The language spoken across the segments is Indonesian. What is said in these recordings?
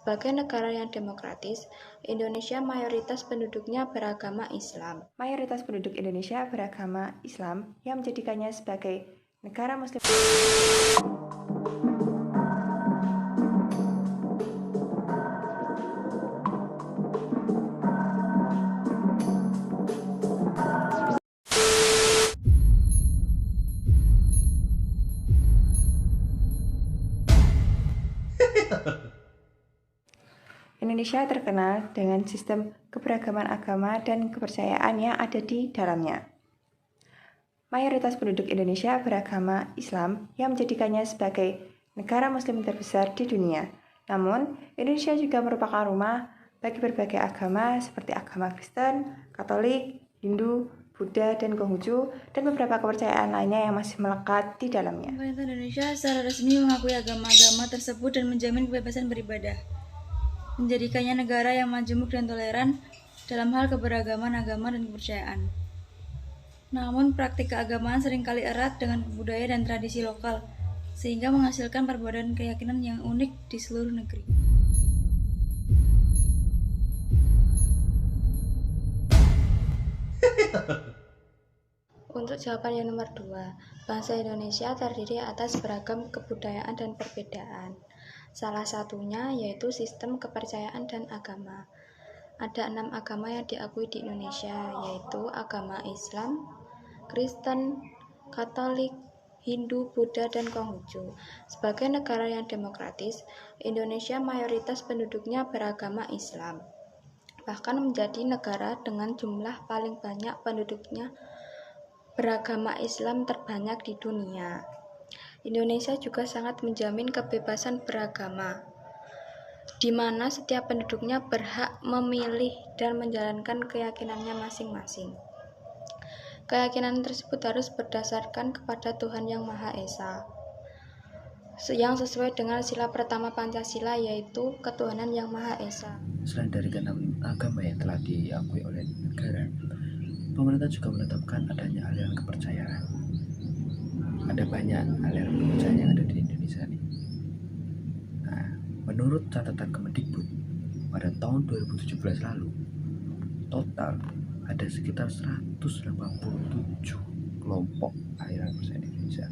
Sebagai negara yang demokratis, Indonesia mayoritas penduduknya beragama Islam. Mayoritas penduduk Indonesia beragama Islam yang menjadikannya sebagai negara Muslim. Indonesia terkenal dengan sistem keberagaman agama dan kepercayaan yang ada di dalamnya. Mayoritas penduduk Indonesia beragama Islam yang menjadikannya sebagai negara Muslim terbesar di dunia. Namun, Indonesia juga merupakan rumah bagi berbagai agama seperti agama Kristen, Katolik, Hindu, Buddha, dan Konghucu, dan beberapa kepercayaan lainnya yang masih melekat di dalamnya. Pemerintah Indonesia secara resmi mengakui agama-agama tersebut dan menjamin kebebasan beribadah, menjadikannya negara yang majemuk dan toleran dalam hal keberagaman agama dan kepercayaan. Namun, praktik keagamaan seringkali erat dengan budaya dan tradisi lokal, sehingga menghasilkan perbedaan keyakinan yang unik di seluruh negeri. Untuk jawaban yang nomor 2, bangsa Indonesia terdiri atas beragam kebudayaan dan perbedaan. Salah satunya yaitu sistem kepercayaan dan agama. Ada 6 agama yang diakui di Indonesia, yaitu agama Islam, Kristen, Katolik, Hindu, Buddha, dan Konghucu. Sebagai negara yang demokratis, Indonesia mayoritas penduduknya beragama Islam, bahkan menjadi negara dengan jumlah paling banyak penduduknya beragama Islam terbanyak di dunia. Indonesia juga sangat menjamin kebebasan beragama, di mana setiap penduduknya berhak memilih dan menjalankan keyakinannya masing-masing. Keyakinan tersebut harus berdasarkan kepada Tuhan Yang Maha Esa, yang sesuai dengan sila pertama Pancasila, yaitu ketuhanan Yang Maha Esa. Selain dari ke-6 agama yang telah diakui oleh negara, pemerintah juga menetapkan adanya aliran kepercayaan. Ada banyak aliran kepercayaan yang ada di Indonesia nih. Nah, menurut catatan Kemendikbud, pada tahun 2017 lalu, total ada sekitar 187 kelompok aliran kepercayaan di Indonesia.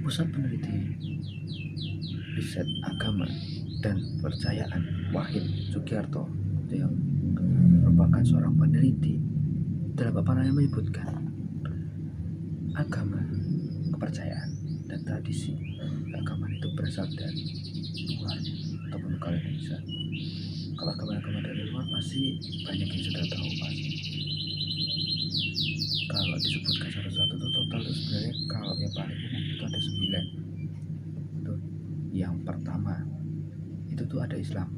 Pusat Peneliti Riset Agama dan Percayaan Wahid Sugiarto, yang merupakan seorang peneliti dalam paparannya, menyebutkan agama, kepercayaan, dan tradisi keagamaan itu berasal dari luar ataupun kalau Indonesia. Kalau agama-agama dari luar pasti banyak yang sudah tahu pasti. Kalau disebutkan satu-satu itu total itu sebenarnya kalau yang paling umum itu ada 9. Tuh, yang pertama itu tuh ada Islam,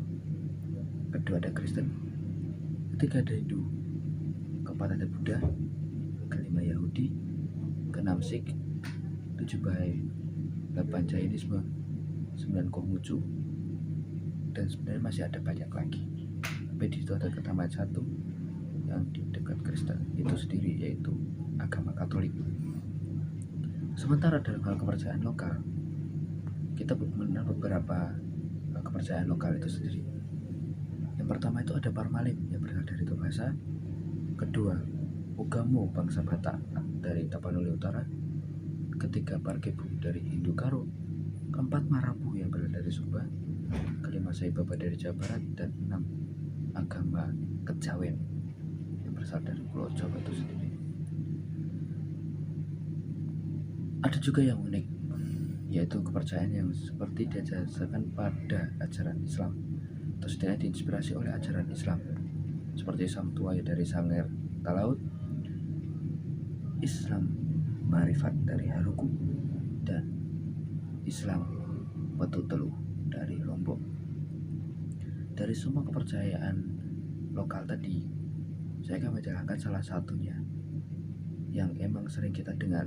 kedua ada Kristen, ketiga ada Hindu, keempat ada Buddha, kelima Yahudi, keenam Sikh, 7 Bahai, 8 Jainisme, 9 Konghucu, dan sebenarnya masih ada banyak lagi. Tapi di situ ada ketambahan satu yang di dekat Kristen itu sendiri, yaitu agama Katolik. Sementara dalam hal kepercayaan lokal, kita mengenal beberapa kepercayaan lokal itu sendiri. Yang pertama itu ada Parmalim yang berasal dari Tobasa, kedua Ugamo bangsa Batak dari Tapanuli Utara, ketiga Parkebu dari Hindu Karo, keempat Marabu yang berasal dari Sumba, kelima Sai Baba dari Jawa Barat, dan 6 agama Kejawen yang berasal dari Pulau Jawa itu sendiri. Ada juga yang unik, yaitu kepercayaan yang seperti diajarkan pada ajaran Islam, atau setidaknya diinspirasi oleh ajaran Islam, seperti Sang Tuai dari Sangir Talaut, Islam Ma'rifat dari Haruku, dan Islam Batu Teluh dari Lombok. Dari semua kepercayaan lokal tadi, saya akan menjelaskan salah satunya yang emang sering kita dengar,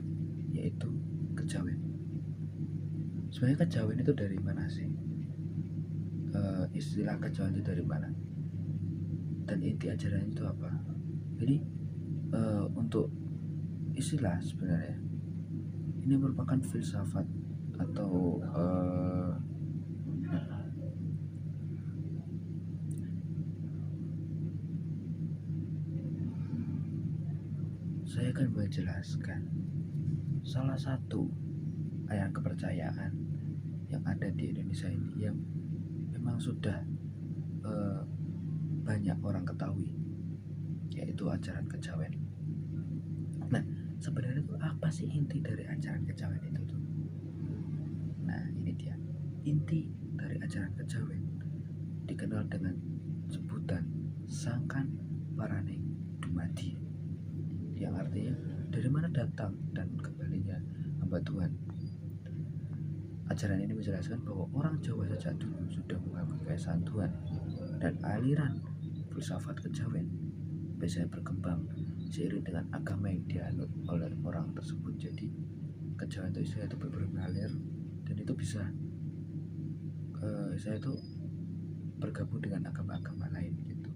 yaitu kejawen. Sebenarnya kejawen itu dari mana sih? Istilah kejawen itu dari mana? Dan inti ajaran itu apa? Jadi untuk istilah sebenarnya ini merupakan filsafat atau saya akan menjelaskan salah satu aliran kepercayaan yang ada di Indonesia ini yang memang sudah banyak orang ketahui, yaitu ajaran kejawen. Nah, sebenarnya itu apa sih inti dari ajaran kejawen itu tuh? Nah, ini dia. Inti dari ajaran kejawen dikenal dengan sebutan Sangkan Paraning Dumadi, yang artinya dari mana datang dan kembalinya hamba Tuhan. Ajaran ini menjelaskan bahwa orang Jawa sejak dulu sudah mengakui keesaan Tuhan, dan aliran filsafat kejawen biasanya berkembang seiring dengan agama yang dianut oleh orang tersebut. Jadi kejawen itu saya itu mengalir, dan itu bisa saya itu bergabung dengan agama-agama lain gitu.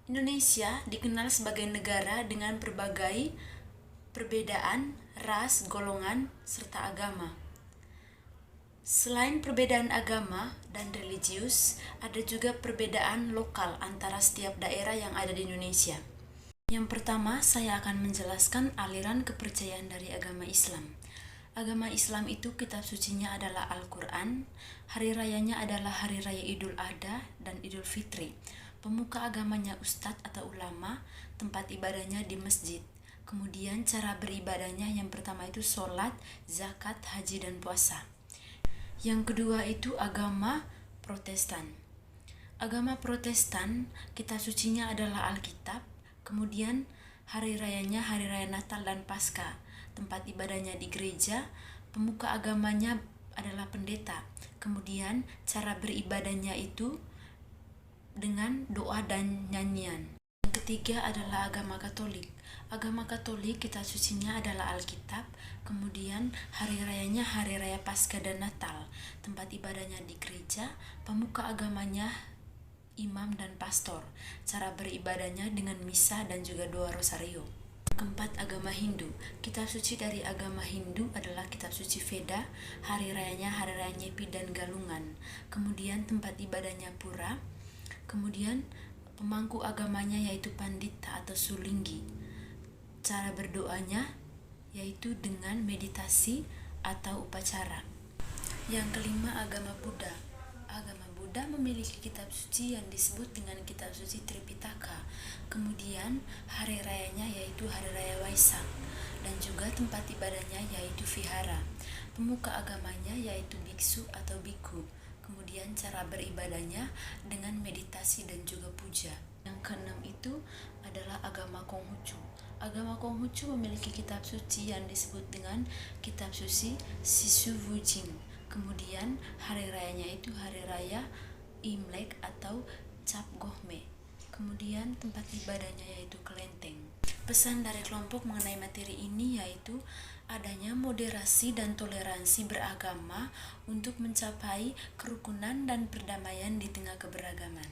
Indonesia dikenal sebagai negara dengan berbagai perbedaan ras, golongan, serta agama. Selain perbedaan agama dan religius, ada juga perbedaan lokal antara setiap daerah yang ada di Indonesia. Yang pertama, saya akan menjelaskan aliran kepercayaan dari agama Islam. Agama Islam itu kitab sucinya adalah Al-Quran, hari rayanya adalah Hari Raya Idul Adha dan Idul Fitri. Pemuka agamanya ustadz atau ulama, tempat ibadahnya di masjid. Kemudian cara beribadahnya yang pertama itu sholat, zakat, haji, dan puasa. Yang kedua itu agama Protestan. Agama Protestan, kitab sucinya adalah Alkitab. Kemudian hari rayanya Hari Raya Natal dan Paskah. Tempat ibadahnya di gereja, pemuka agamanya adalah pendeta. Kemudian cara beribadahnya itu dengan doa dan nyanyian. Yang ketiga adalah agama Katolik. Agama Katolik kitab sucinya adalah Alkitab. Kemudian hari rayanya Hari Raya Paskah dan Natal. Tempat ibadahnya di gereja, pemuka agamanya imam dan pastor. Cara beribadahnya dengan misa dan juga doa rosario. Keempat, agama Hindu. Kitab suci dari agama Hindu adalah kitab suci Veda. Hari rayanya Hari Raya Nyepi dan Galungan. Kemudian tempat ibadahnya pura. Kemudian pemangku agamanya yaitu pandita atau sulinggi. Cara berdoanya yaitu dengan meditasi atau upacara. Yang kelima, agama Buddha. Agama Buddha memiliki kitab suci yang disebut dengan kitab suci Tripitaka. Kemudian hari rayanya yaitu Hari Raya Waisak, dan juga tempat ibadahnya yaitu vihara. Pemuka agamanya yaitu biksu atau biku. Kemudian cara beribadahnya dengan meditasi dan juga puja. Yang keenam itu adalah agama Konghucu. Agama Konghucu memiliki kitab suci yang disebut dengan kitab suci Sisuvujing. Kemudian hari rayanya itu Hari Raya Imlek atau Cap Gohme. Kemudian tempat ibadahnya yaitu kelenteng. Pesan dari kelompok mengenai materi ini yaitu adanya moderasi dan toleransi beragama untuk mencapai kerukunan dan perdamaian di tengah keberagaman.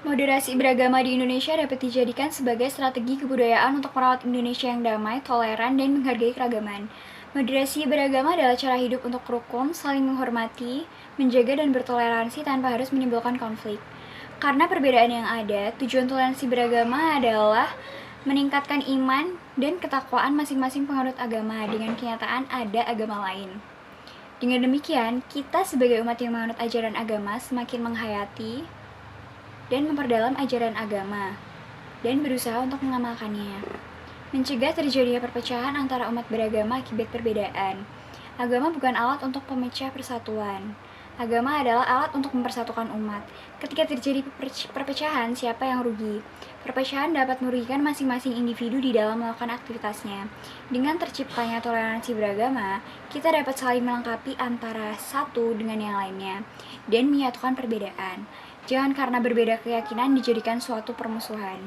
Moderasi beragama di Indonesia dapat dijadikan sebagai strategi kebudayaan untuk merawat Indonesia yang damai, toleran, dan menghargai keragaman. Moderasi beragama adalah cara hidup untuk rukun, saling menghormati, menjaga dan bertoleransi tanpa harus menimbulkan konflik. Karena perbedaan yang ada, tujuan toleransi beragama adalah meningkatkan iman dan ketakwaan masing-masing penganut agama dengan kenyataan ada agama lain. Dengan demikian, kita sebagai umat yang menganut ajaran agama semakin menghayati dan memperdalam ajaran agama dan berusaha untuk mengamalkannya. Mencegah terjadinya perpecahan antara umat beragama akibat perbedaan. Agama bukan alat untuk pemecah persatuan. Agama adalah alat untuk mempersatukan umat. Ketika terjadi perpecahan, siapa yang rugi? Perpecahan dapat merugikan masing-masing individu di dalam melakukan aktivitasnya. Dengan terciptanya toleransi beragama, kita dapat saling melengkapi antara satu dengan yang lainnya dan menyatukan perbedaan. Jangan karena berbeda keyakinan dijadikan suatu permusuhan.